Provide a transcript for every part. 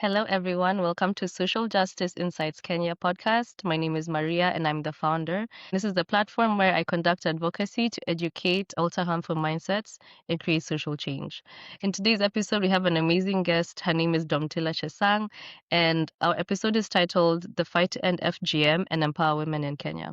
Hello, everyone. Welcome to Social Justice Insights Kenya podcast. My name is Maria, and I'm the founder. This is the platform where I conduct advocacy to educate, alter harmful mindsets, and create social change. In today's episode, we have an amazing guest. Her name is Domtila Chesang, and our episode is titled The Fight to End FGM and Empower Women in Kenya.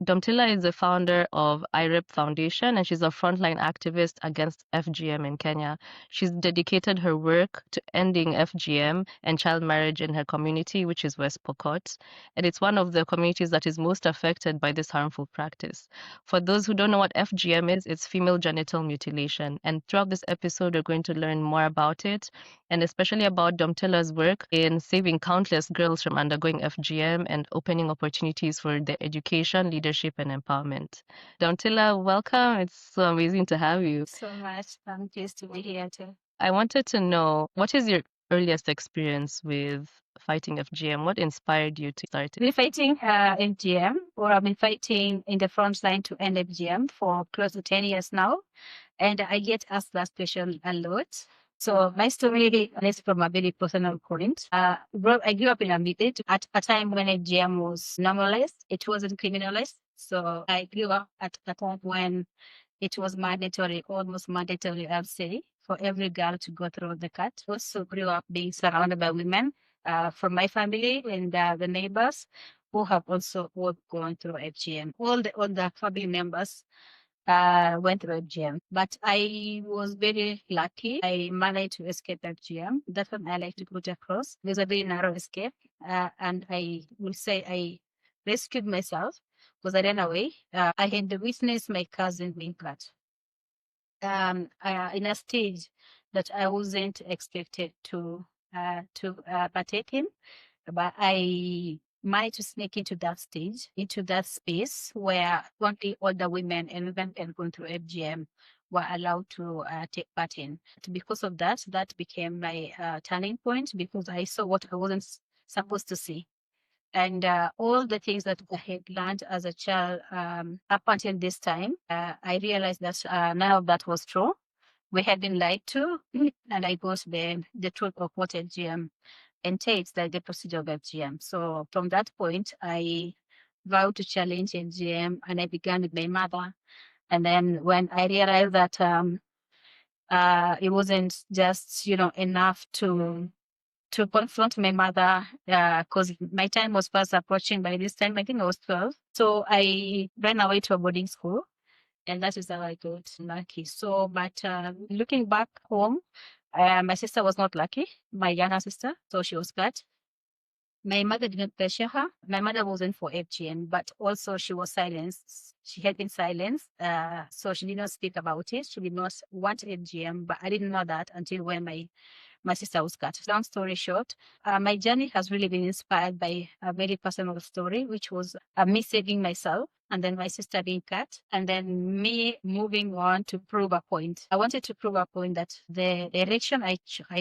Domtila is the founder of IREP Foundation, and she's a frontline activist against FGM in Kenya. She's dedicated her work to ending FGM and child marriage in her community, which is West Pokot. And it's one of the communities that is most affected by this harmful practice. For those who don't know what FGM is, it's female genital mutilation. And throughout this episode, we're going to learn more about it, and especially about Domtila's work in saving countless girls from undergoing FGM and opening opportunities for their education, leadership, and empowerment. Domtila, welcome. It's so amazing to have you. So much. I'm pleased to be here too. I wanted to know, what is your earliest experience with fighting FGM? What inspired you to start I've been it? fighting FGM, or I've been fighting in the front line to end FGM for close to 10 years now. And I get asked that question a lot. So my story is from a very personal point. I grew up in a village at a time when FGM was normalized. It wasn't criminalized. So I grew up at a time when it was mandatory, almost mandatory, I'd say, for every girl to go through the cut. Also grew up being surrounded by women from my family and the neighbors who have also all gone through FGM. All the family members went through FGM, but I was very lucky. I managed to escape FGM. That's what I like to put across. It was a very narrow escape, and I will say I rescued myself because I ran away. I had witnessed my cousin being cut in a stage that I wasn't expected to partake in, but I managed to sneak into that stage, into that space where only older women and women going through FGM were allowed to take part in. Because of that, that became my turning point because I saw what I wasn't supposed to see. And all the things that I had learned as a child up until this time, I realized that none of that was true. We had been lied to, and I got the truth of what FGM entails, like the procedure of FGM. So from that point, I vowed to challenge FGM, and I began with my mother. And then when I realized that it wasn't just enough to confront my mother because my time was fast approaching. By this time, I think I was 12. So I ran away to a boarding school, and that is how I got lucky. So, but looking back home, my sister was not lucky, my younger sister, so she was cut. My mother didn't pressure her. My mother wasn't for FGM, but also she was silenced. She had been silenced, so she did not speak about it. She did not want FGM, but I didn't know that until when my sister was cut. Long story short, my journey has really been inspired by a very personal story, which was me saving myself and then my sister being cut, and then me moving on to prove a point. I wanted to prove a point that the direction I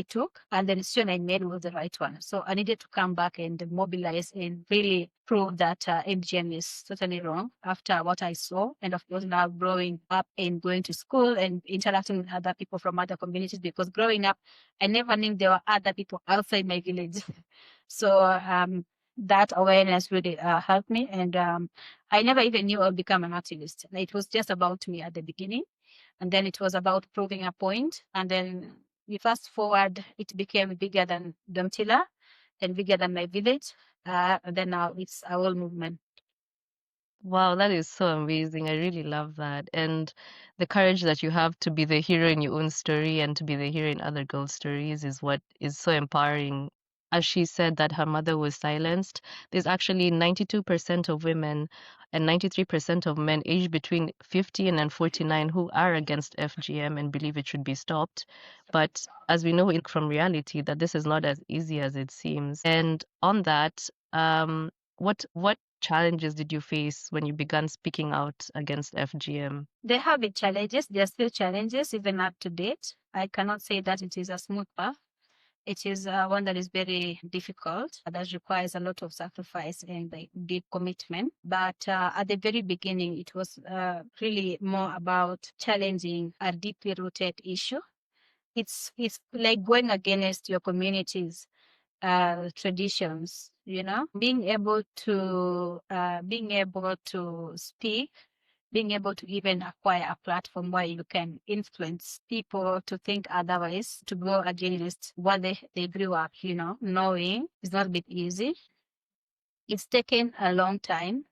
took and the decision I made was the right one. So I needed to come back and mobilize and really prove that MGM is totally wrong after what I saw. And of course, now growing up and going to school and interacting with other people from other communities, because growing up, I never knew there were other people outside my village. So that awareness really helped me. And I never even knew I would become an activist. It was just about me at the beginning. And then it was about proving a point. And then you fast forward, it became bigger than Domtila and bigger than my village. And then now it's a whole movement. Wow, that is so amazing. I really love that. And the courage that you have to be the hero in your own story and to be the hero in other girls' stories is what is so empowering. As she said that her mother was silenced, there's actually 92% of women and 93% of men aged between 50 and then 49 who are against FGM and believe it should be stopped. But as we know from reality, that this is not as easy as it seems. And on that, what challenges did you face when you began speaking out against FGM? There have been challenges. There are still challenges, even up to date. I cannot say that it is a smooth path. It is one that is very difficult, that requires a lot of sacrifice and deep commitment. But at the very beginning, it was really more about challenging a deeply rooted issue. It's like going against your communities traditions, being able to speak, being able to even acquire a platform where you can influence people to think otherwise, to go against what they grew up, knowing it's not a bit easy. It's taken a long time.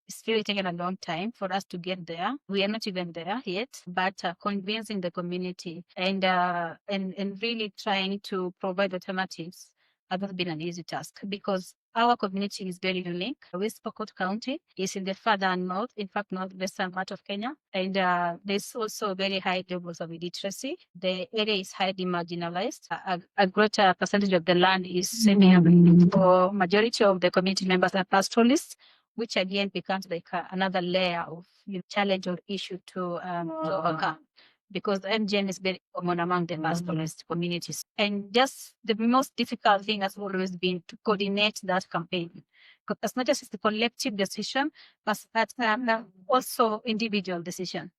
It's really taken a long time for us to get there. We are not even there yet, but convincing the community and really trying to provide alternatives has not been an easy task because our community is very unique. West Pokot County is in the further north, in fact, northwestern part of Kenya. And there's also very high levels of illiteracy. The area is highly marginalized. A greater percentage of the land is semi-urban. For majority of the community members are pastoralists, which again becomes like another layer of challenge or issue to overcome because FGM is very common among the pastoralist communities. And just the most difficult thing has always been to coordinate that campaign. Because it's not just a collective decision, but also individual decision.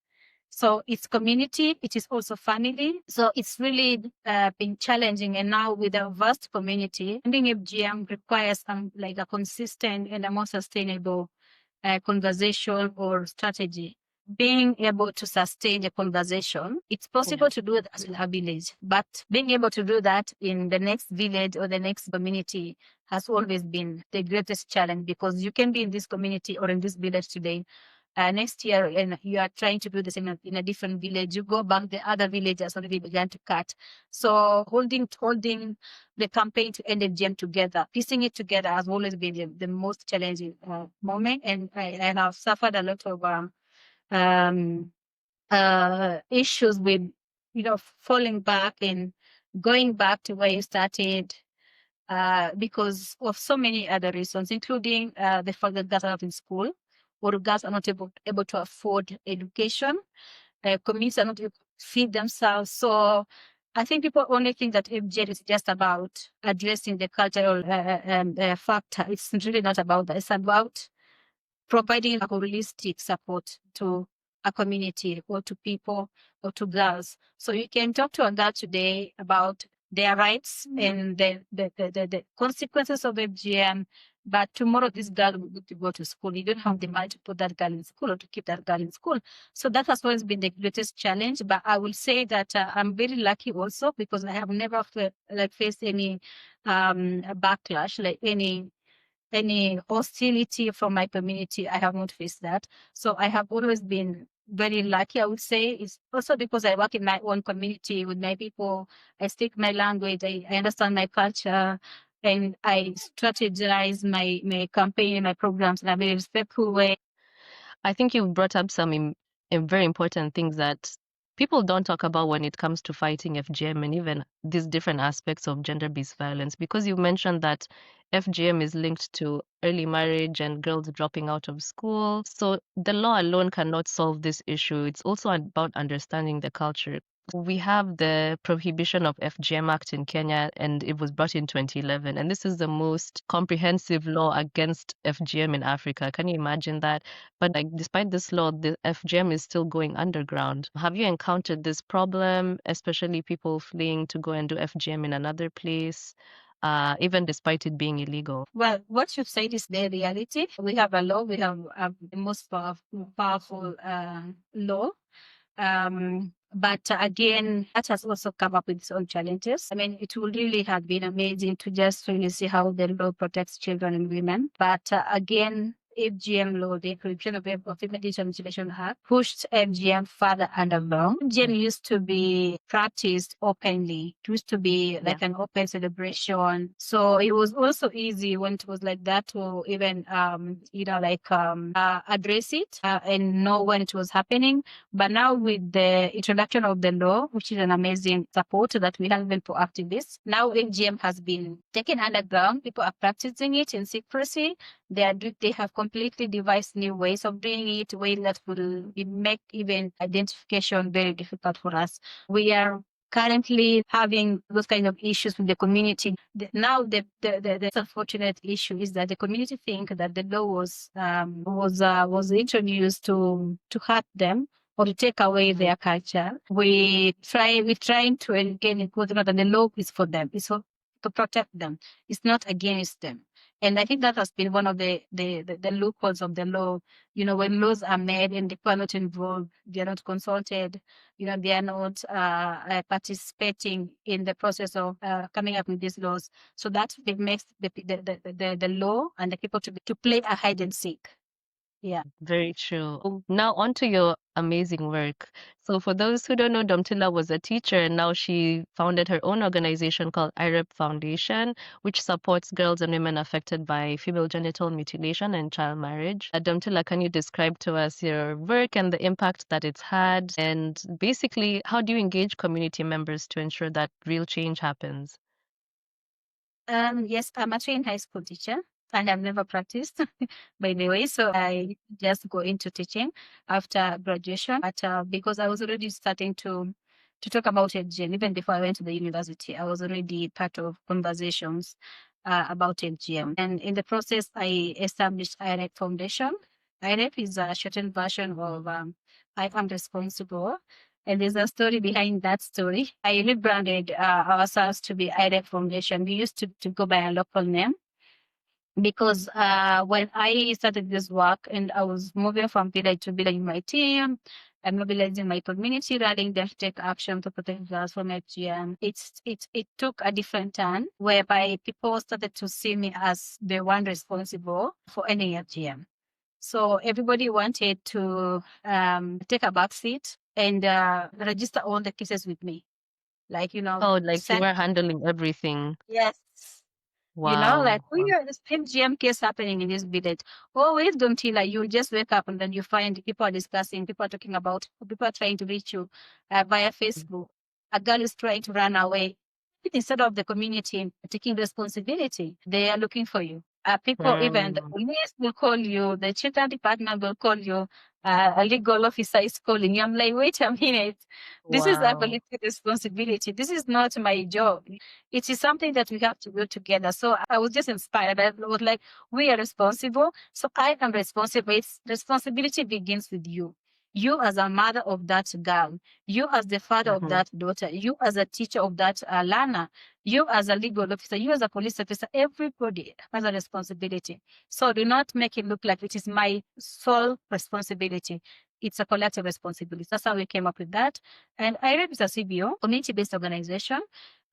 So it's community, it is also family. So it's really been challenging. And now with a vast community, ending FGM requires like a consistent and a more sustainable conversation or strategy. Being able to sustain a conversation, it's possible to do that in a village, but being able to do that in the next village or the next community has always been the greatest challenge because you can be in this community or in this village today. Next year, and you are trying to do this in a different village, you go back, the other villagers already began to cut. So holding the campaign to end FGM together, piecing it together has always been the most challenging moment. And I have suffered a lot of issues with, falling back and going back to where you started because of so many other reasons, including the fact that girls are not in school or girls are not able to afford education. Communities are not able to feed themselves. So I think people only think that FGM is just about addressing the cultural factor. It's really not about that. It's about providing a holistic support to a community or to people or to girls. So you can talk to a girl today about their rights and the consequences of FGM. But tomorrow, this girl will need to go to school. You don't have the money to put that girl in school or to keep that girl in school. So that has always been the greatest challenge. But I will say that I'm very lucky also because I have never faced any backlash, like any hostility from my community. I have not faced that. So I have always been very lucky, I would say. It's also because I work in my own community with my people. I speak my language, I understand my culture, and I strategize my campaign, my programs in a very respectful way. I think you've brought up some very important things that people don't talk about when it comes to fighting FGM and even these different aspects of gender-based violence. Because you mentioned that FGM is linked to early marriage and girls dropping out of school. So the law alone cannot solve this issue. It's also about understanding the culture. We have the Prohibition of FGM Act in Kenya, and it was brought in 2011. And this is the most comprehensive law against FGM in Africa. Can you imagine that? But like, despite this law, the FGM is still going underground. Have you encountered this problem, especially people fleeing to go and do FGM in another place, even despite it being illegal? Well, what you've said is the reality. We have a law. We have the most powerful law. But again, that has also come up with its own challenges. I mean, it would really have been amazing to just really see how the law protects children and women. But again, FGM law, the Prohibition of Female Genital Mutilation Act, pushed FGM further underground. FGM used to be practiced openly. It used to be like an open celebration. So it was also easy when it was like that to even, address it and know when it was happening. But now with the introduction of the law, which is an amazing support that we have even for activists, now FGM has been taken underground. People are practicing it in secrecy. They have completely devised new ways of doing it, ways that will make even identification very difficult for us. We are currently having those kind of issues with the community. Now the unfortunate issue is that the community think that the law was introduced to hurt them or to take away their culture. We're trying to again include them that the law is for them. It's for to protect them. It's not against them. And I think that has been one of the loopholes of the law. When laws are made and the people are not involved, they're not consulted, they are not participating in the process of coming up with these laws. So that it makes the law and the people to play a hide and seek. Yeah. Very true. Now on to your amazing work. So for those who don't know, Domtila was a teacher and now she founded her own organization called IREP Foundation, which supports girls and women affected by female genital mutilation and child marriage. Domtila, can you describe to us your work and the impact that it's had? And basically, how do you engage community members to ensure that real change happens? Yes, I'm a trained high school teacher and I've never practiced, by the way. So I just go into teaching after graduation. But because I was already starting to talk about FGM, even before I went to the university, I was already part of conversations about FGM. And in the process, I established IREP Foundation. IREP is a shortened version of I Am Responsible. And there's a story behind that story. I rebranded ourselves to be IDEF Foundation. We used to go by a local name because when I started this work and I was moving from village to village in my team and mobilizing my community, rallying them to take action to protect girls from FGM, it took a different turn whereby people started to see me as the one responsible for any FGM. So everybody wanted to take a back seat and register all the cases with me. Like, Oh, like you send, were handling everything. yes. Like Wow. when you're this MGM case happening in this village, always don't feel like you just wake up and then you find people are discussing, people are talking about, people are trying to reach you via Facebook. A girl is trying to run away. Instead of the community taking responsibility, they are looking for you. People, even the Mm, police will call you, the children department will call you, a legal officer is calling you. I'm like, wait a minute, this is a wow. political responsibility. This is not my job. It is something that we have to do together. So I was just inspired. I was like, we are responsible. So I am responsible. It's responsibility begins with you. You as a mother of that girl, you as the father of Mhm. that daughter, you as a teacher of that learner, you as a legal officer, you as a police officer, everybody has a responsibility. So do not make it look like it is my sole responsibility. It's a collective responsibility. That's how we came up with that. And IREP is a CBO, community-based organization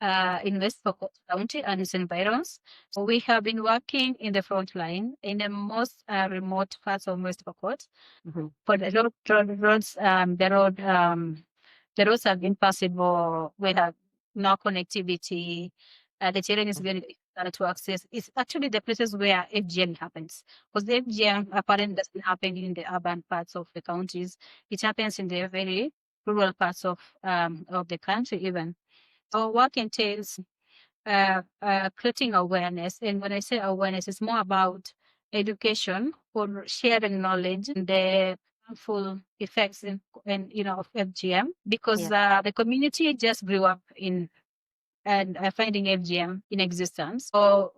in West Pokot County and its environs. So we have been working in the front line in the most remote parts of West Pokot. Mhm. For the roads, the roads have been passable. We have no connectivity. The terrain is very difficult to access. It's actually the places where FGM happens. Because the FGM apparently doesn't happen in the urban parts of the counties. It happens in the very rural parts of the country even. Our work entails creating awareness. And when I say awareness, it's more about education or sharing knowledge and the harmful effects of FGM because Yeah. the community just grew up in and finding FGM in existence. So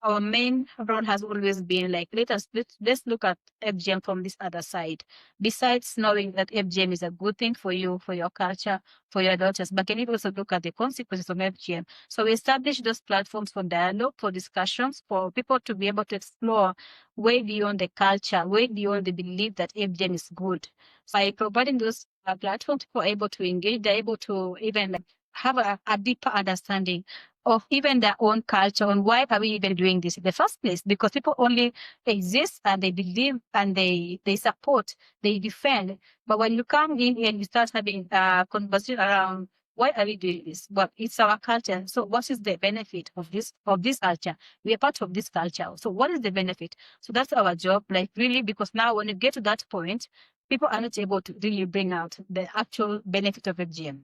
our main role has always been like let's look at FGM from this other side. Besides knowing that FGM is a good thing for you, for your culture, for your daughters, but can you also look at the consequences of FGM? So we establish those platforms for dialogue, for discussions, for people to be able to explore way beyond the culture, way beyond the belief that FGM is good. So by providing those platforms, people are able to engage, they're able to even like have a deeper understanding of even their own culture and why are we even doing this in the first place? Because people only exist and they believe and they support, they defend. But when you come in and you start having a conversation around why are we doing this? But it's our culture. So what is the benefit of this culture? We are part of this culture. So what is the benefit? So that's our job, like really, because now when you get to that point, people are not able to really bring out the actual benefit of FGM.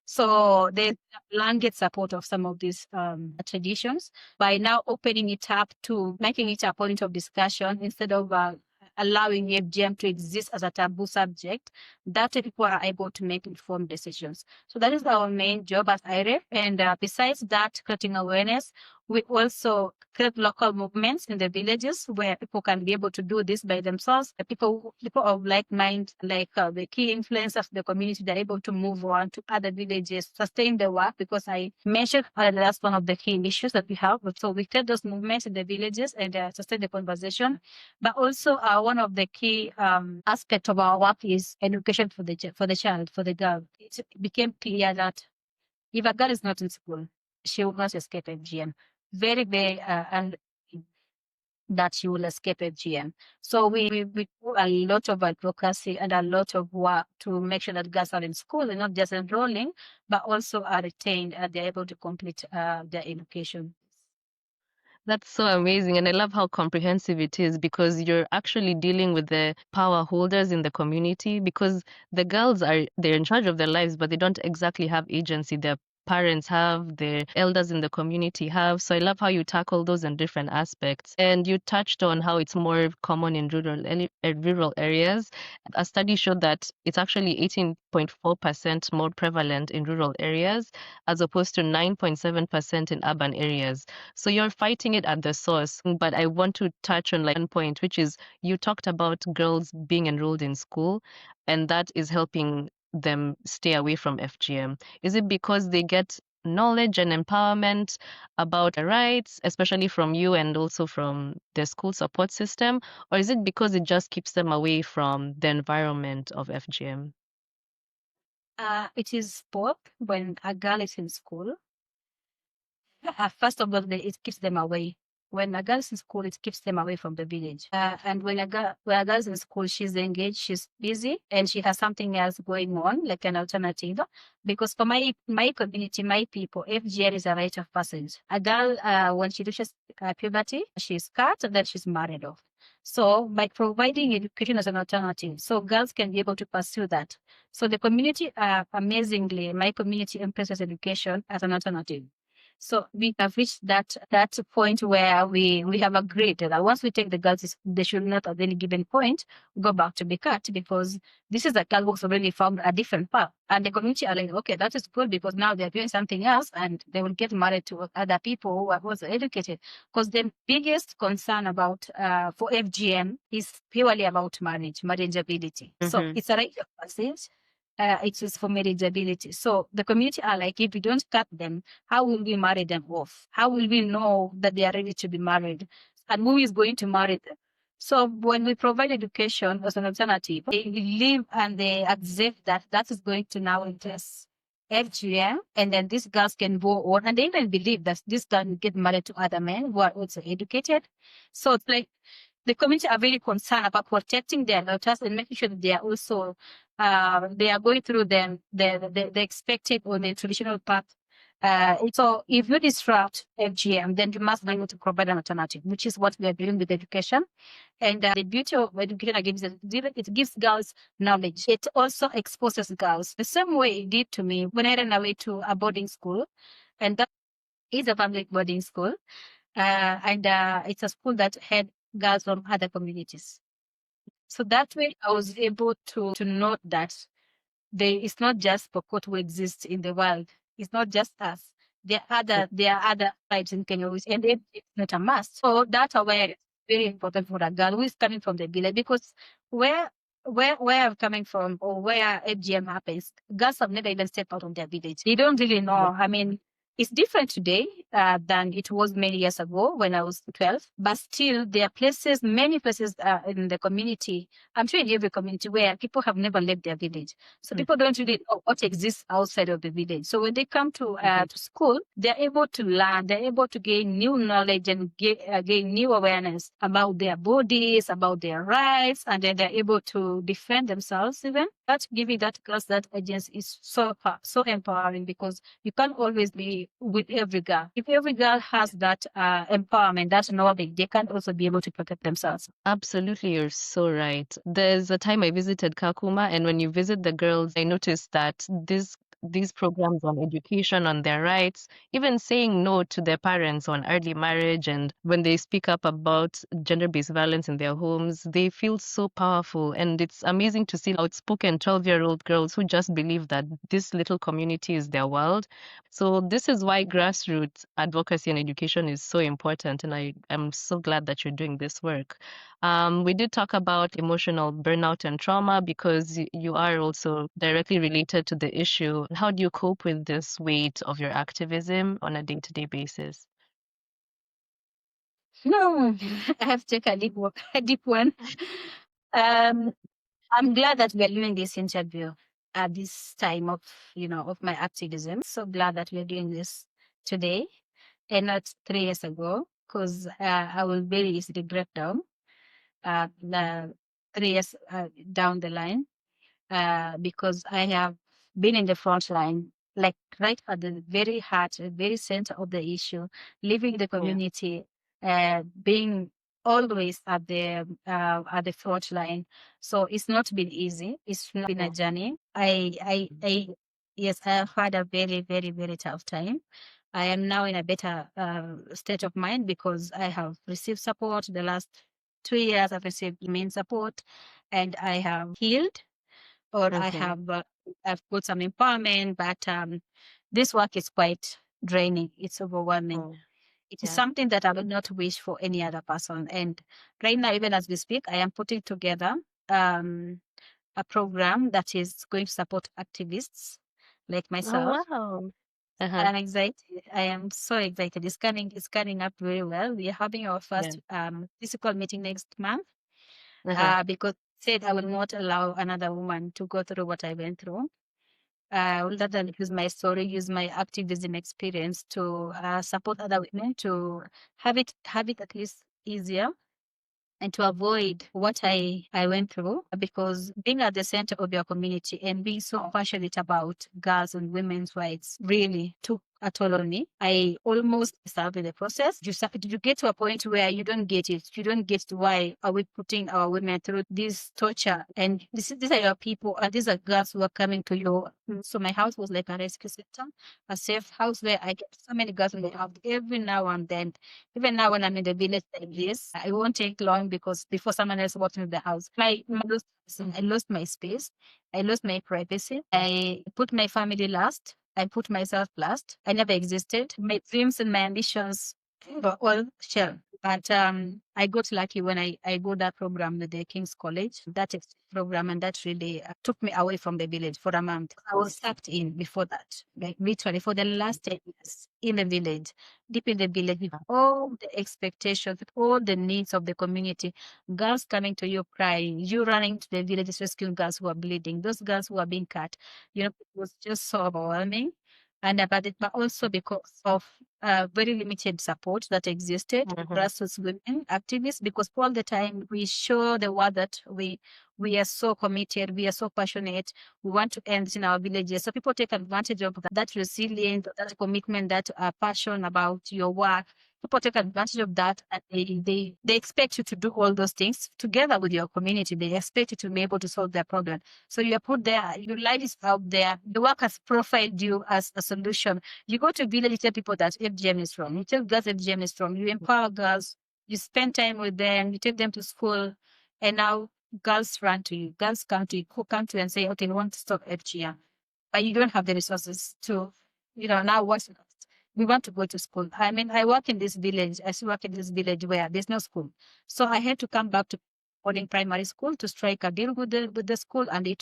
So the land gets support of some of these traditions by now opening it up to making it a point of discussion instead of allowing FGM to exist as a taboo subject. That way people are able to make informed decisions. So that is our main job as IREF. And besides that, creating awareness, We also create local movements in the villages where people can be able to do this by themselves. People of like mind, like the key influence of the community, they're able to move on to other villages, sustain the work, because I mentioned that's one of the key issues that we have. So we create those movements in the villages and sustain the conversation. But also one of the key aspects of our work is education for the child, for the girl. It became clear that if a girl is not in school, she will not escape FGM. Very, very and that she will escape FGM. So we do a lot of advocacy and a lot of work to make sure that girls are in school and not just enrolling, but also are retained and they're able to complete their education. That's so amazing. And I love how comprehensive it is because you're actually dealing with the power holders in the community because the girls they're in charge of their lives, but they don't exactly have agency. Their parents have, their elders in the community have. So I love how you tackle those in different aspects. And you touched on how it's more common in rural areas. A study showed that it's actually 18.4% more prevalent in rural areas as opposed to 9.7% in urban areas. So you're fighting it at the source. But I want to touch on like one point, which is you talked about girls being enrolled in school, and that is helping them stay away from FGM. Is it because they get knowledge and empowerment about their rights, especially from you and also from the school support system? Or is it because it just keeps them away from the environment of FGM? It is both. When a girl is in school, first of all, it keeps them away. When a girl's in school, it keeps them away from the village. And when a girl's in school, she's engaged, she's busy, and she has something else going on, like an alternative. Because for my community, my people, FGM is a rite of passage. A girl, when she reaches puberty, she's cut, and then she's married off. So by providing education as an alternative, so girls can be able to pursue that. So the community, amazingly, my community embraces education as an alternative. So we have reached that point where we have agreed that once we take the girls, they should not at any given point go back to be cut, because this is a girl who's already found a different path. And the community are like, okay, that is good because now they're doing something else and they will get married to other people who are also educated. Because the biggest concern about for FGM is purely about marriageability. So it's a rite of passage. It is for marriageability. So the community are like, if we don't cut them, how will we marry them off? How will we know that they are ready to be married? And who is going to marry them? So when we provide education as an alternative, they believe and they accept that that is going to now address FGM, and then these girls can go on, and they even believe that this girl will get married to other men who are also educated. So it's like the community are very concerned about protecting their daughters and making sure that they are also they are going through the expected or the traditional path. So if you disrupt FGM, then you must be able to provide an alternative, which is what we are doing with education. And the beauty of education again is that it gives girls knowledge. It also exposes girls the same way it did to me when I ran away to a boarding school, and that is a public boarding school, and it's a school that had girls from other communities. So that way, I was able to note that it's not just Pokot who exists in the world. It's not just us. There are other tribes in Kenya, and it's not a must. So that awareness is very important for a girl who is coming from the village, because where I'm coming from or where FGM happens, girls have never even stepped out of their village. They don't really know. I mean, it's different today than it was many years ago when I was 12, but still there are places, many places in the community, I'm sure in every community, where people have never left their village. So people don't really know what exists outside of the village. So when they come to school, they're able to learn, they're able to gain new knowledge and gain new awareness about their bodies, about their rights, and then they're able to defend themselves even. That giving that girls that agency is so empowering, because you can't always be with every girl. If every girl has that empowerment, that knowledge, they can also be able to protect themselves. Absolutely, you're so right. There's a time I visited Kakuma, and when you visit the girls, I noticed that these these programs on education, on their rights, even saying no to their parents on early marriage. And when they speak up about gender-based violence in their homes, they feel so powerful. And it's amazing to see outspoken 12-year-old girls who just believe that this little community is their world. So this is why grassroots advocacy and education is so important. And I am so glad that you're doing this work. We did talk about emotional burnout and trauma because you are also directly related to the issue. How do you cope with this weight of your activism on a day-to-day basis? No, I have to take a a deep one. Um, I'm glad that we are doing this interview at this time of, of my activism. So glad that we're doing this today and not 3 years ago, because I will very easily break down the 3 years down the line, because I have been in the front line, like right at the very heart, very center of the issue, living the Yeah. community, being always at the front line. So it's not been easy. It's not been a Yeah. journey. Yes, I have had a very, very, very tough time. I am now in a better state of mind because I have received support. The last 2 years, I've received main support, and I have healed, or Okay. I've got some empowerment, but this work is quite draining. It's overwhelming. Oh, It is yeah. something that I would not wish for any other person. And right now, even as we speak, I am putting together um, a program that is going to support activists like Oh, myself. wow. Uh-huh. I'm excited. I am so excited. It's coming up very well. We are having our Yeah. first physical meeting next month, Uh-huh. because said I will not allow another woman to go through what I went through. Rather than use my story, use my activism experience to support other women to have it at least easier and to avoid what I went through, because being at the center of your community and being so passionate about girls and women's rights really took a toll on me. I almost starved in the process. You get to a point where you don't get it. You don't get why are we putting our women through this torture? And these are your people, and these are girls who are coming to you. So my house was like a rescue center, a safe house where I get so many girls in the house every now and then. Even now, when I'm in the village like this, I won't take long because before someone else walks into the house, I lost my space. I lost my privacy. I put my family last. I put myself last. I never existed. My dreams and my ambitions were all shell. But I got lucky when I got that program with the King's College, that program, and that really took me away from the village for a month. I was sucked in before that, like literally for the last 10 years in the village, deep in the village, with all the expectations, with all the needs of the community. Girls coming to you crying, you running to the villages rescuing girls who are bleeding, those girls who are being cut. It was just so overwhelming. And but also because of very limited support that existed, Mhm. grassroots women activists, because all the time we show the world that we are so committed, we are so passionate, we want to end in our villages. So people take advantage of that resilience, that commitment, that passion about your work. People take advantage of that, and they expect you to do all those things together with your community. They expect you to be able to solve their problem. So you are put there, your life is out there. The work has profiled you as a solution. You go to village, you tell people that FGM is wrong. You tell girls FGM is wrong. You empower girls. You spend time with them. You take them to school, and now girls run to you. Girls come to you, who come to you and say, "Okay, we want to stop FGM," but you don't have the resources to, now what's next? We want to go to school. I mean, I work in this village. I still work in this village where there's no school. So I had to come back to boarding primary school to strike a deal with the school, and they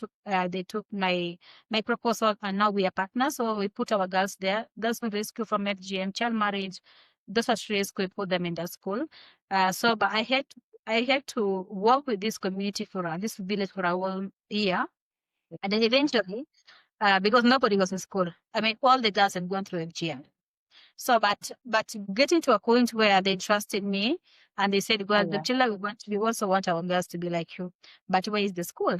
took my proposal, and now we are partners. So we put our girls there. Girls we rescue from FGM, child marriage. Those are school, we put them in the school. But I had to work with this community this village for a whole year, and then eventually, because nobody was in school. I mean, all the girls had gone through FGM. So, but getting to a point where they trusted me, and they said, "Well, Yeah. Domtila, we also want our girls to be like you, but where is the school?"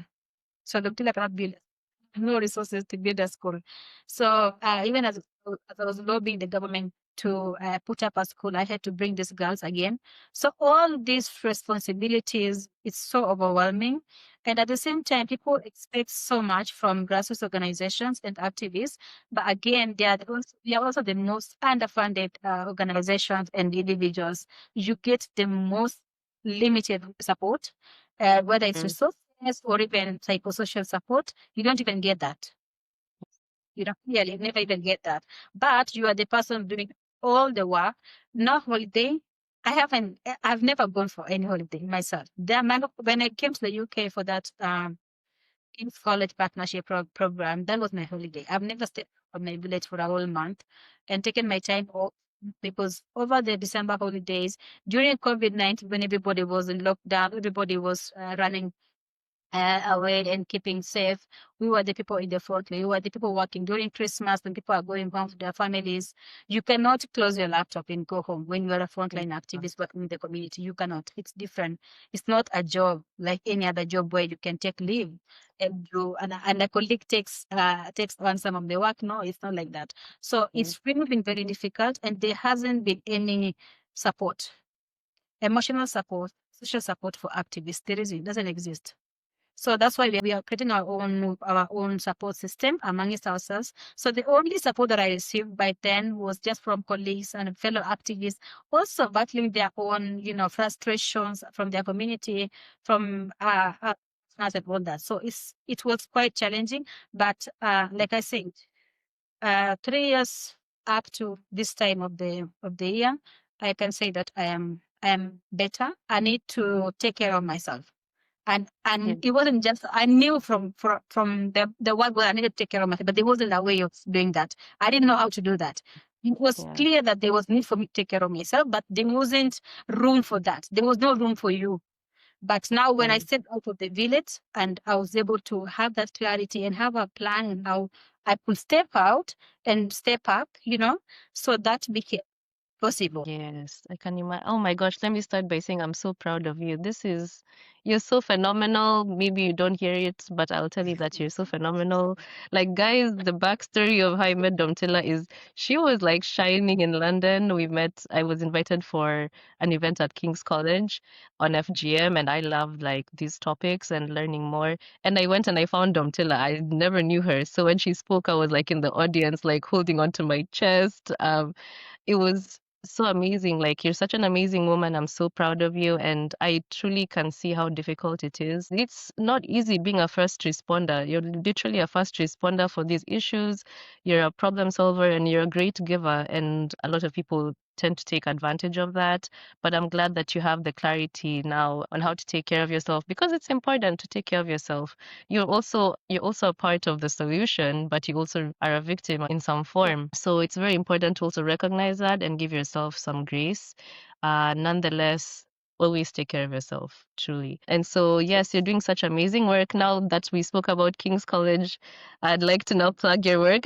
So Domtila cannot build, no resources to build a school. So even as I was lobbying the government to put up a school. I had to bring these girls again. So all these responsibilities, it's so overwhelming. And at the same time, people expect so much from grassroots organizations and activists. But again, they are also the most underfunded organizations and individuals. You get the most limited support, whether it's Mm. resources or even psychosocial support. You don't even get that. You don't really never even get that. But you are the person doing all the work. No holiday. I've never gone for any holiday myself. When I came to the UK for that King's College Partnership Program, that was my holiday. I've never stayed from my village for a whole month and taken my time off because over the December holidays, during COVID-19, when everybody was in lockdown, everybody was running away and keeping safe. We were the people in the front line. We were the people working during Christmas when people are going home to their families. You cannot close your laptop and go home when you are a frontline activist working in the community. You cannot. It's different. It's not a job like any other job where you can take leave and do and a colleague takes on some of the work. No, it's not like that. So it's really been very difficult, and there hasn't been any support, emotional support, social support for activists. It doesn't exist. So that's why we are creating our own support system amongst ourselves. So the only support that I received by then was just from colleagues and fellow activists, also battling their own, frustrations from their community, from partners and all that. So it was quite challenging. But like I said, 3 years up to this time of the year, I can say that I am better. I need to take care of myself. And Mm. it wasn't just I knew from the work that I needed to take care of myself, but there wasn't a way of doing that. I didn't know how to do that. It was Yeah. clear that there was need for me to take care of myself, but there wasn't room for that. There was no room for you. But now when I Mm. stepped out of the village and I was able to have that clarity and have a plan on how I could step out and step up, so that became possible. Yes, I can imagine. Oh my gosh, let me start by saying I'm so proud of you. You're so phenomenal. Maybe you don't hear it, but I'll tell you that you're so phenomenal. Like, guys, the backstory of how I met Domtila is she was like shining in London. I was invited for an event at King's College on FGM, and I loved like these topics and learning more. And I went and I found Domtila. I never knew her. So when she spoke, I was like in the audience, like holding onto my chest. It was so amazing. Like, you're such an amazing woman. I'm so proud of you. And I truly can see how difficult it is. It's not easy being a first responder. You're literally a first responder for these issues. You're a problem solver and you're a great giver. And a lot of people tend to take advantage of that. But I'm glad that you have the clarity now on how to take care of yourself because it's important to take care of yourself. You're also a part of the solution, but you also are a victim in some form. So it's very important to also recognize that and give yourself some grace. Nonetheless, always take care of yourself, truly. And so, yes, you're doing such amazing work. Now that we spoke about King's College, I'd like to now plug your work.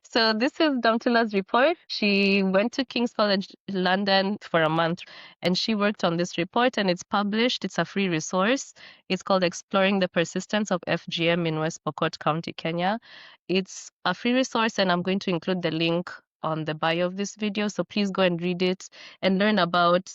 So this is Damtila's report. She went to King's College London for a month and she worked on this report and it's published. It's a free resource. It's called Exploring the Persistence of FGM in West Pokot County, Kenya. It's a free resource and I'm going to include the link on the bio of this video. So please go and read it and learn about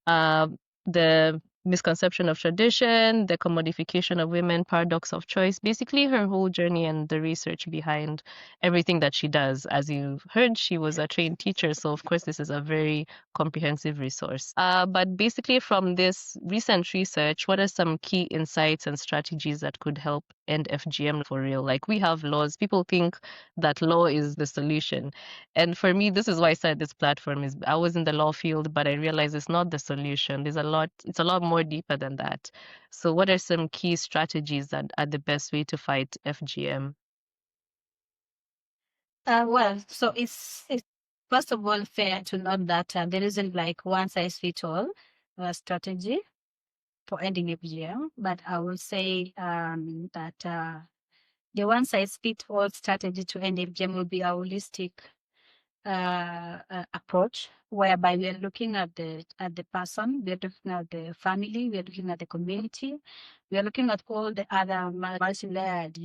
uh, the misconception of tradition, the commodification of women, paradox of choice, basically her whole journey and the research behind everything that she does. As you heard, she was a trained teacher, so of course this is a very comprehensive resource. But basically from this recent research, what are some key insights and strategies that could help end FGM for real? Like we have laws. People think that law is the solution. And for me, this is why I started this platform is I was in the law field, but I realized it's not the solution. It's a lot more deeper than that. So what are some key strategies that are the best way to fight FGM? Well, so it's first of all fair to note that there isn't like one size fits all strategy for ending FGM, but I will say that the one size fits all strategy to end FGM will be a holistic approach, whereby we are looking at the person, we are looking at the family, we are looking at the community, we are looking at all the other multi-layered,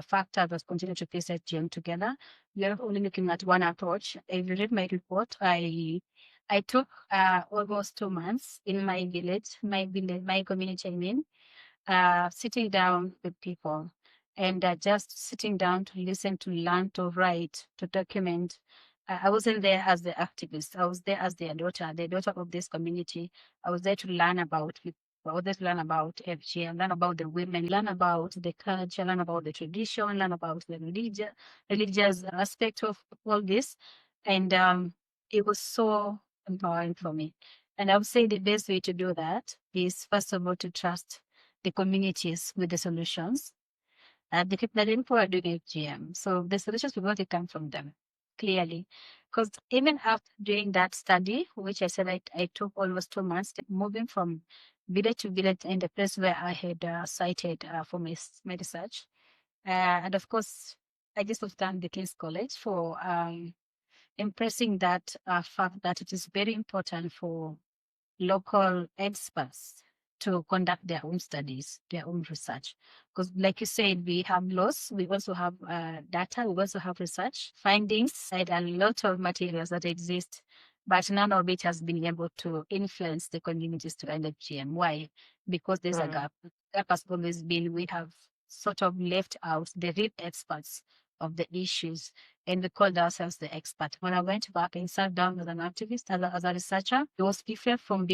factors that continue to piece FGM together. We are not only looking at one approach. If you read my report, I took almost 2 months in my community, I mean, sitting down with people and just sitting down to listen, to learn, to write, to document. I wasn't there as the activist. I was there as the daughter of this community. I was there to learn about people. I was there to learn about FGM, learn about the women, learn about the culture, learn about the tradition, learn about the religious aspect of all this. And it was so empowering for me. And I would say the best way to do that is, first of all, to trust the communities with the solutions. The people that didn't are doing FGM. So the solutions will not come from them, clearly. Because even after doing that study, which I said I took almost 2 months, moving from village to village in the place where I had cited for my research. And of course, I just was done the King's College for impressing that fact that it is very important for local experts to conduct their own studies, their own research. Because, like you said, we have laws, we also have data, we also have research findings, and a lot of materials that exist, but none of it has been able to influence the communities to end FGM. Why? Because there's a gap. The gap has always been, we have sort of left out the real experts of the issues, and we called ourselves the expert. When I went back and sat down as an activist, as a researcher, it was different from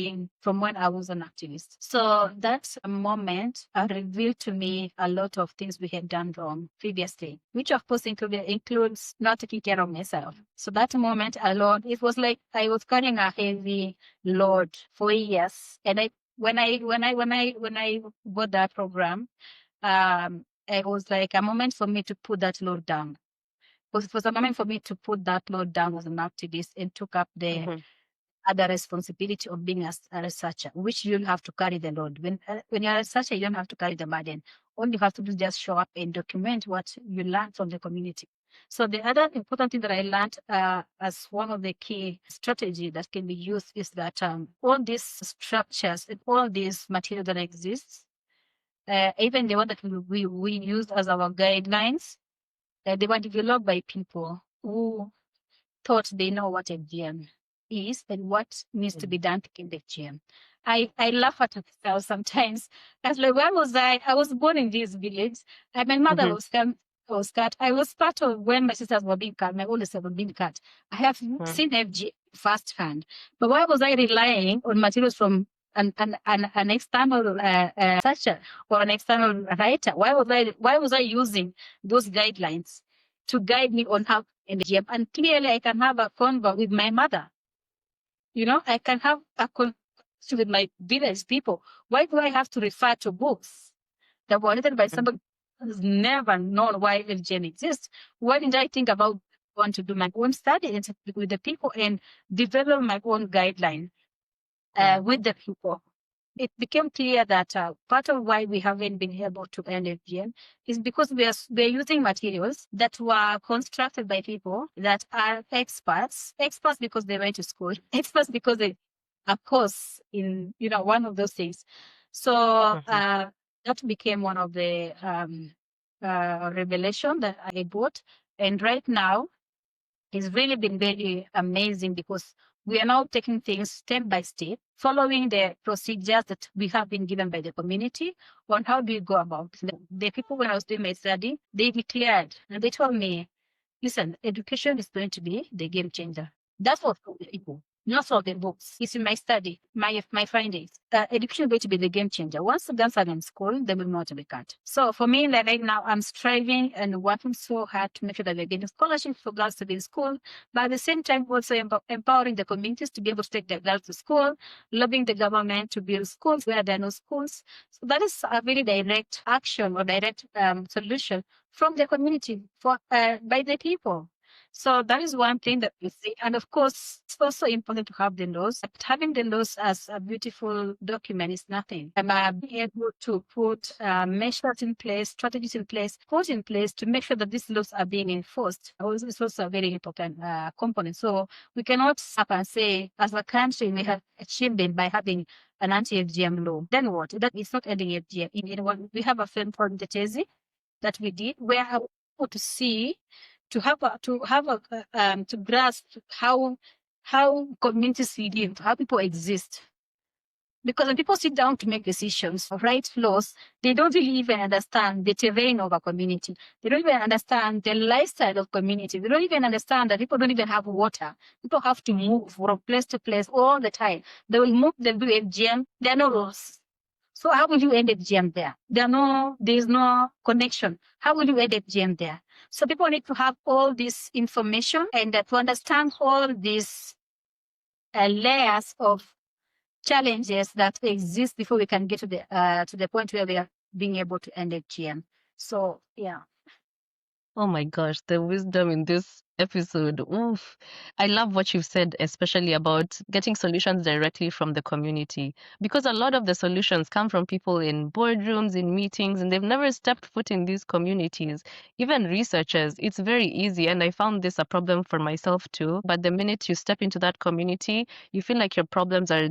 when I was an activist. So that moment revealed to me a lot of things we had done wrong previously, which of course includes not taking care of myself. So that moment alone, it was like I was carrying a heavy load for years. And when I bought that program, it was like a moment for me to put that load down. It was a moment for me to put that load down as an activist and took up the other responsibility of being a researcher, which you don't have to carry the load. When you're a researcher, you don't have to carry the burden. All you have to do is just show up and document what you learn from the community. So the other important thing that I learned as one of the key strategies that can be used is that all these structures and all these material that exists, even the one that we use as our guidelines, they were developed by people who thought they know what FGM is and what needs to be done to kill FGM. I laugh at myself sometimes. I was like, where was I? I was born in this village, and my mother was cut. I was part of when my sisters were being cut, my older sister was being cut. I have seen FGM firsthand. But why was I relying on materials from an external researcher or an external writer? Why was I using those guidelines to guide me on how in the gym? And clearly I can have a convo with my mother. I can have a conversation with my village people. Why do I have to refer to books that were written by somebody who's never known why FGM exists? Why didn't I think about want to do my own study and with the people and develop my own guideline with the people? It became clear that part of why we haven't been able to end FGM is because we're using materials that were constructed by people that are experts because they went to school, experts because they, of course, in one of those things. So that became one of the revelation that I bought, and right now it's really been very amazing because we are now taking things step by step, following the procedures that we have been given by the community on how do we go about. The people, when I was doing my study, they declared and they told me, listen, education is going to be the game changer. That's what for the people, not for the books. It's in my study, my findings. Education is going to be the game changer. Once the girls are in school, they will not be cut. So for me, like right now, I'm striving and working so hard to make sure that we're getting scholarships for girls to be in school, but at the same time, also empowering the communities to be able to take their girls to school, lobbying the government to build schools where there are no schools. So that is a very direct action or direct solution from the community by the people. So that is one thing that we see. And of course, it's also important to have the laws. But having the laws as a beautiful document is nothing. Being able to put measures in place, strategies in place, put in place to make sure that these laws are being enforced is also a very important component. So we cannot stop and say, as a country, we have achieved it by having an anti-FGM law. Then what? That is not ending FGM. We have a film called the Chezi that we did, where I was able to see, to grasp how communities live, how people exist. Because when people sit down to make decisions or write laws, they don't really even understand the terrain of a community. They don't even understand the lifestyle of community. They don't even understand that people don't even have water. People have to move from place to place all the time. They will move, they'll do FGM. There are no laws. So how will you end FGM there? There's no connection. How will you end FGM there? So people need to have all this information and to understand all these layers of challenges that exist before we can get to the point where we are being able to end FGM. So yeah. Oh my gosh, the wisdom in this episode. Oof. I love what you've said, especially about getting solutions directly from the community. Because a lot of the solutions come from people in boardrooms, in meetings, and they've never stepped foot in these communities. Even researchers, it's very easy. And I found this a problem for myself too. But the minute you step into that community, you feel like your problems are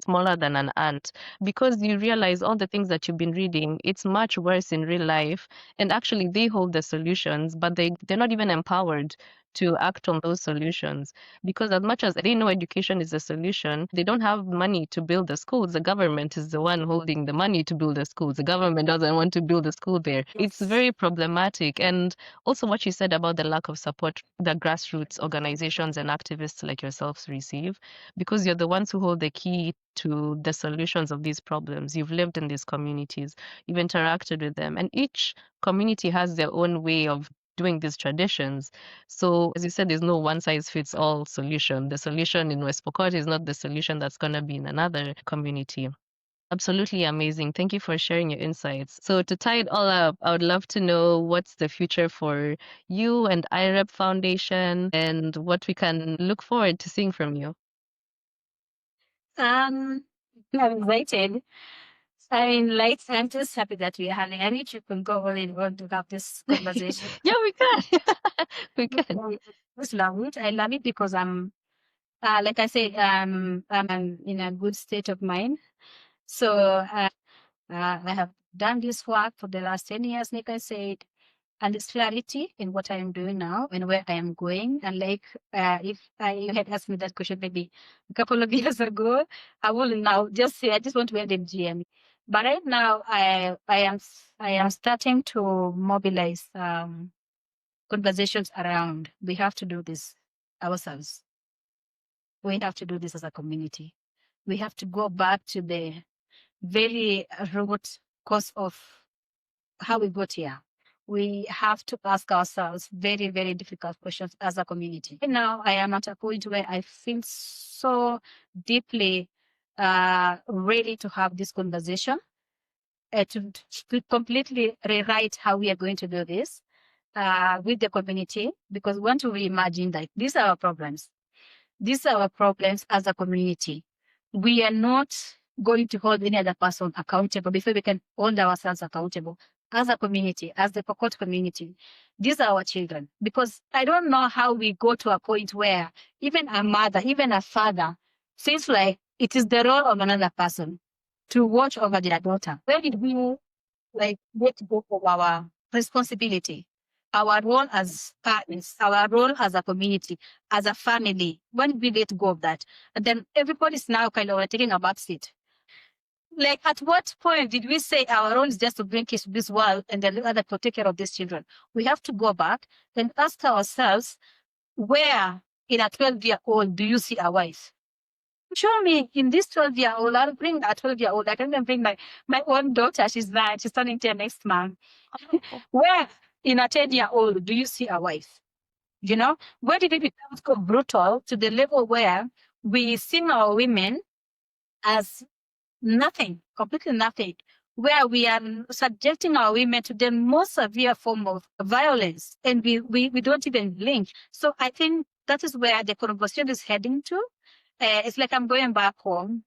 smaller than an ant because you realize all the things that you've been reading, it's much worse in real life. And actually, they hold the solutions, but they're not even empowered to act on those solutions. Because as much as they know education is a solution, they don't have money to build the schools. The government is the one holding the money to build the schools. The government doesn't want to build a school there. It's very problematic. And also what you said about the lack of support that grassroots organizations and activists like yourselves receive, because you're the ones who hold the key to the solutions of these problems. You've lived in these communities, you've interacted with them, and each community has their own way of doing these traditions. So, as you said, there's no one size fits all solution. The solution in West Pokot is not the solution that's going to be in another community. Absolutely amazing. Thank you for sharing your insights. So, to tie it all up, I would love to know what's the future for you and IREP Foundation and what we can look forward to seeing from you. I'm excited. I mean, like, I'm just happy that we are having. I wish you could go on and on to have this conversation. Yeah, we can. We can. I just love it. I love it because like I said, I'm in a good state of mind. So I have done this work for the last 10 years, like I said, and there's clarity in what I am doing now and where I am going. And like, you had asked me that question maybe a couple of years ago, I will now just say, I just want to end FGM. But right now, I am starting to mobilize conversations around. We have to do this ourselves. We have to do this as a community. We have to go back to the very root cause of how we got here. We have to ask ourselves very, very difficult questions as a community. Right now, I am at a point where I feel so deeply ready to have this conversation, to completely rewrite how we are going to do this with the community, because we want to reimagine that these are our problems. These are our problems as a community. We are not going to hold any other person accountable before we can hold ourselves accountable as a community, as the Pokot community. These are our children. Because I don't know how we go to a point where even a mother, even a father, feels like it is the role of another person to watch over their daughter. Where did we let go of our responsibility? Our role as parents, our role as a community, as a family, when we let go of that, and then everybody's now kind of taking a back seat. Like, at what point did we say our role is just to bring kids to this world and then other to take care of these children? We have to go back and ask ourselves, where in a 12-year-old do you see a wife? Show me in this 12-year-old, I'll bring a 12-year-old. I can even bring my own daughter. She's 9. She's turning 10 next month. Where in a 10-year-old do you see a wife? You know, where did it become so brutal to the level where we see our women as nothing, completely nothing? where we are subjecting our women to the most severe form of violence, and we don't even blink. So I think that is where the conversation is heading to. It's like I'm going back home,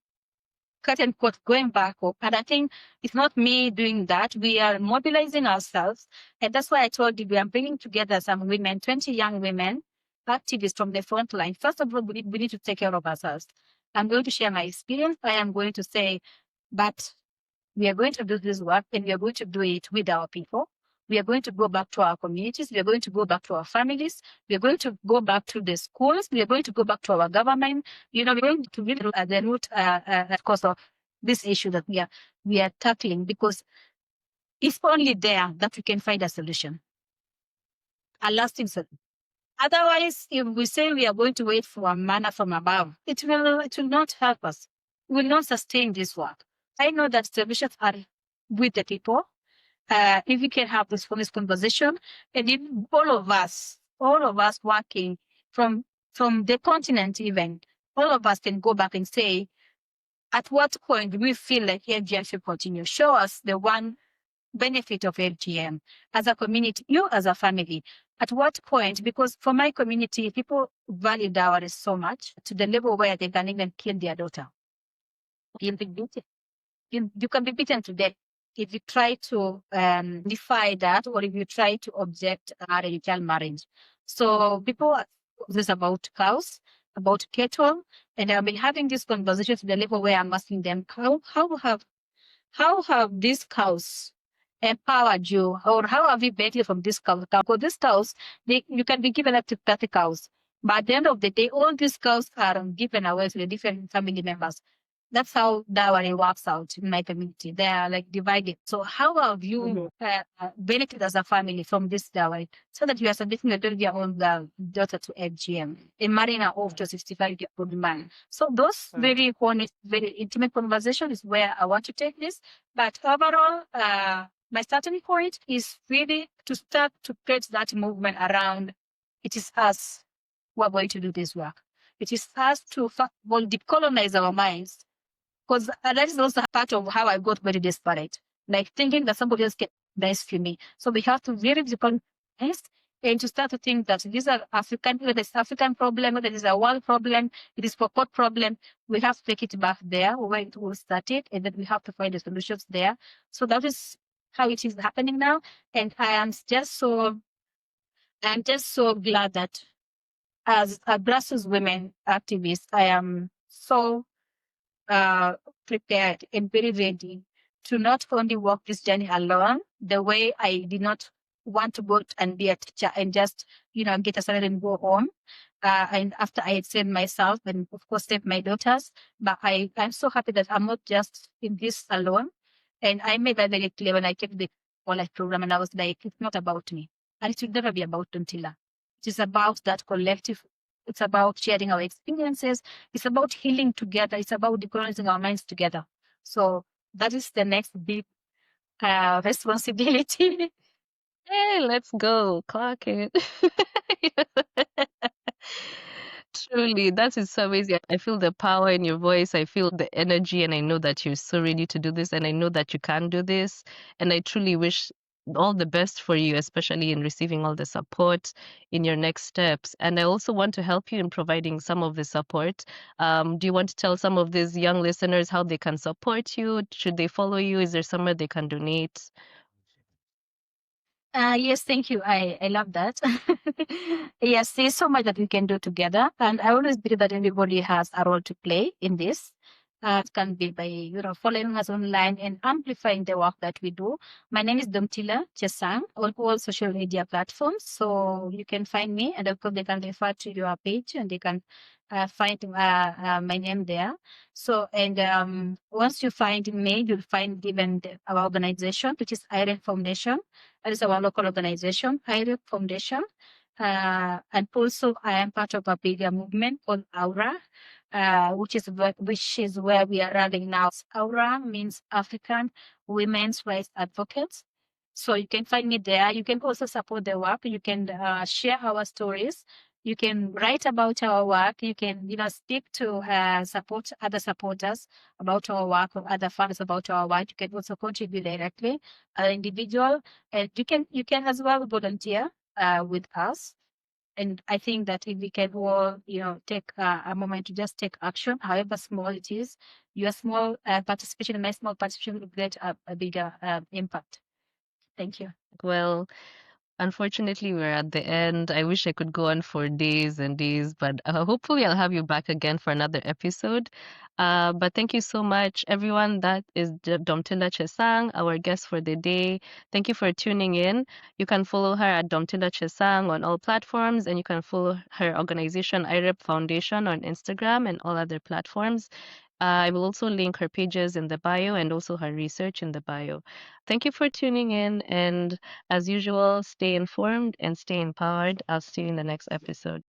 cut and quote, going back home. And I think it's not me doing that. We are mobilizing ourselves. And that's why I told you we are bringing together some women, 20 young women, activists from the front line. First of all, we need to take care of ourselves. I'm going to share my experience. I am going to say, but we are going to do this work and we are going to do it with our people. We are going to go back to our communities. We are going to go back to our families. We are going to go back to the schools. We are going to go back to our government. We're going to really look at the root cause of this issue that we are tackling, because it's only there that we can find a solution, a lasting solution. Otherwise, if we say we are going to wait for a manna from above, it will not help us. We will not sustain this work. I know that solutions are with the people. If we can have this honest conversation, and if all of us working from the continent, even all of us can go back and say, at what point do we feel like FGM should continue? Show us the one benefit of FGM as a community, you as a family. At what point? Because for my community, people value dowry so much to the level where they can even kill their daughter. You'll be beaten. You can be beaten to death if you try to defy that, or if you try to object child marriage. So people are this about cows, about cattle, and I've been having this conversation to the level where I'm asking them, how have these cows empowered you, or how have you benefited from these cows? Because these cows, you can be given up to 30 cows, but at the end of the day, all these cows are given away to the different family members. That's how dowry works out in my community. They are like divided. So how have you benefited as a family from this dowry, so that you are submitting your 12-year-old daughter to FGM and marrying her off to a 65-year-old man? So those very honest, very intimate conversation is where I want to take this. But overall, my starting point is really to start to create that movement around it is us who are going to do this work. It is us to decolonize our minds, because that is also part of how I got very desperate, like thinking that somebody else can rescue me. So we have to really decolonize and to start to think that these are African, whether it's African problem, whether it's a world problem, it is Pokot problem. We have to take it back there where it all started, and then we have to find the solutions there. So that is how it is happening now. And I'm just so glad that as a grassroots women activist, I am so prepared and very ready to not only walk this journey alone, the way I did not want to go and be a teacher and just, get a salary and go home. And after I had saved myself and of course saved my daughters, but I'm so happy that I'm not just in this alone. And I made that very clear when I came to the All Life program, and I was like, it's not about me. And it should never be about Domtila. It is about that collective. It's about sharing our experiences. It's about healing together. It's about decolonizing our minds together. So that is the next big responsibility. Hey, let's go. Clock it. Truly, that is so amazing. I feel the power in your voice. I feel the energy, and I know that you're so ready to do this, and I know that you can do this. And I truly wish all the best for you, especially in receiving all the support in your next steps. And I also want to help you in providing some of the support. Do you want to tell some of these young listeners how they can support you? Should they follow you? Is there somewhere they can donate? Yes, thank you. I love that. Yes, there's so much that we can do together. And I always believe that everybody has a role to play in this. It can be by, following us online and amplifying the work that we do. My name is Domtila Chesang on all social media platforms. So you can find me, and of course they can refer to your page and they can find my name there. So, and once you find me, you'll find even our organization, which is Iron Foundation. That is our local organization, Iron Foundation. And also I am part of a bigger movement called Aura, which is where we are running now. Aura means African Women's Rights Advocates. So you can find me there. You can also support the work. You can share our stories. You can write about our work. You can, speak to support other supporters about our work or other funders about our work. You can also contribute directly as an individual, and you can as well volunteer with us. And I think that if we can all, take a moment to just take action, however small it is, your small participation, my small participation will create a bigger impact. Thank you. Well, unfortunately, we're at the end. I wish I could go on for days and days, but hopefully I'll have you back again for another episode. But thank you so much, everyone. That is Domtila Chesang, our guest for the day. Thank you for tuning in. You can follow her at Domtila Chesang on all platforms, and you can follow her organization, IREP Foundation, on Instagram and all other platforms. I will also link her pages in the bio and also her research in the bio. Thank you for tuning in, and as usual, stay informed and stay empowered. I'll see you in the next episode.